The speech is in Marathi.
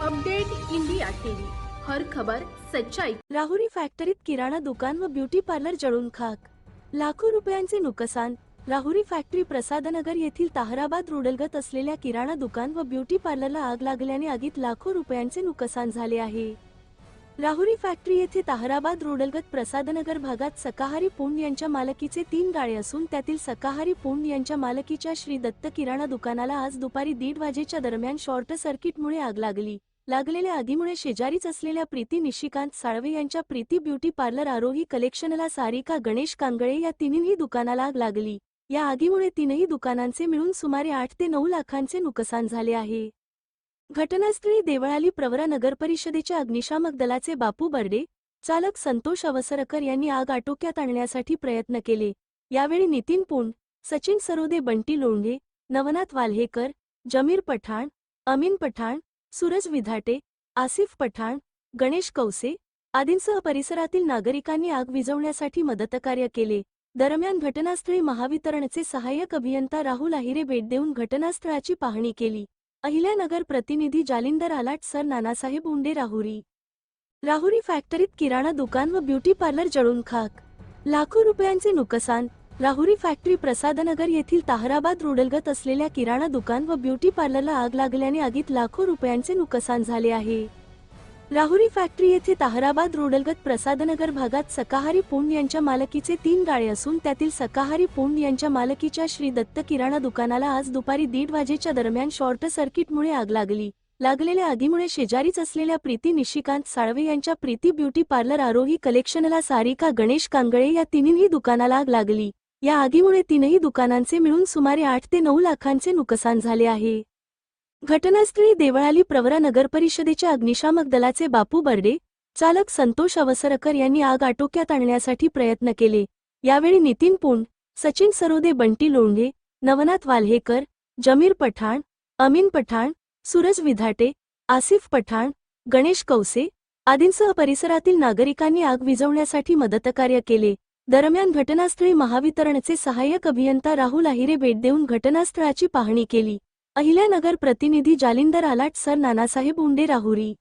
अपडेट इंडिया टीव्ही, हर खबर सच्चाई। राहुरी फॅक्टरीत किराणा दुकान व ब्युटी पार्लर जळून खाक, लाखो रुपयांचे नुकसान। राहुरी फॅक्टरी प्रसादनगर येथील ताहराबाद रोडलगत असलेल्या किराणा दुकान व ब्युटी पार्लरला आग लागल्याने आगीत लाखो रुपयांचे नुकसान झाले आहे। राहुरी फॅक्टरी येथे ताहराबाद रोडलगत प्रसादनगर भागात सकाहारी पुंड यांच्या मालकीचे 3 गाळे असून त्यातील सकाहारी पुंड यांच्या मालकीच्या श्री दत्त किराणा दुकानाला आज दुपारी 1:30 वाजेच्या दरम्यान शॉर्ट सर्किटमुळे आग लागली। लागलेल्या आगीमुळे शेजारीच असलेल्या प्रीती निशिकांत साळवे यांच्या प्रीती ब्युटी पार्लर आरोही कलेक्शनला सारिका गणेश कांगळे या तिन्ही दुकानाला आग लागली। या आगीमुळे तीनही दुकानांचे मिळून सुमारे 8 ते 9 लाखांचे नुकसान झाले आहे। घटनास्थळी देवळाली प्रवरा नगरपरिषदेच्या अग्निशामक दलाचे बापू बर्डे, चालक संतोष अवसरकर यांनी आग आटोक्यात आणण्यासाठी प्रयत्न केले। यावेळी नितीन पुंड, सचिन सरोदे, बंटी लोंढे, नवनाथ वाल्हेकर, जमीर पठाण, अमीन पठाण, सूरज विधाटे, आसिफ पठाण, गणेश कौसे आदींसह परिसरातील नागरिकांनी आग विझवण्यासाठी मदतकार्य केले। दरम्यान घटनास्थळी महावितरणचे सहाय्यक अभियंता राहुल आहिरे भेट देऊन घटनास्थळाची पाहणी केली। अहिल्यानगर प्रतिनिधी जालिंदर आलाट सर, नानासाहेब उंडे, राहुरी। राहुरी फॅक्टरीत किराणा दुकान व ब्युटी पार्लर जळून खाक, लाखो रुपयांचे नुकसान। राहुरी फॅक्टरी प्रसादनगर येथील ताहराबाद रोडलगत असलेल्या किराणा दुकान व ब्युटी पार्लरला आग लागल्याने आगीत लाखो रुपयांचे नुकसान झाले आहे। राहुरी फॅक्टरी येथे ताहराबाद रोडलगत प्रसादनगर भागात सकाहारी पुंड यांच्या मालकीचे 3 गाळे असून त्यातील सकाहारी पुंड यांच्या मालकीच्या श्री दत्त किराणा दुकानाला आज दुपारी 1:30 वाजेच्या दरम्यान शॉर्ट सर्किटमुळे आग लागली। लागलेल्या आगीमुळे शेजारीच असलेल्या प्रीती निशिकांत साळवे यांच्या प्रीती ब्युटी पार्लर आरोही कलेक्शनला सारिका गणेश कांगळे या तिन्ही दुकानाला आग लागली। या आगीमुळे तीनही दुकानांचे मिळून सुमारे 8 ते 9 लाखांचे नुकसान झाले आहे। घटनास्थळी देवळाली प्रवरा नगरपरिषदेच्या अग्निशामक दलाचे बापू बर्डे, चालक संतोष अवसरकर यांनी आग आटोक्यात आणण्यासाठी प्रयत्न केले। यावेळी नितीन पुंड, सचिन सरोदे, बंटी लोंढे, नवनाथ वाल्हेकर, जमीर पठाण, अमीन पठाण, सूरज विधाटे, आसिफ पठाण, गणेश कौसे आदींसह परिसरातील नागरिकांनी आग विझवण्यासाठी मदतकार्य केले। दरम्यान घटनास्थळी महावितरणचे सहाय्यक अभियंता राहुल आहिरे भेट देऊन घटनास्थळाची पाहणी केली। अहिल्यानगर प्रतिनिधी जालिंदर आलाट सर, नानासाहेब उंडे, राहुरी।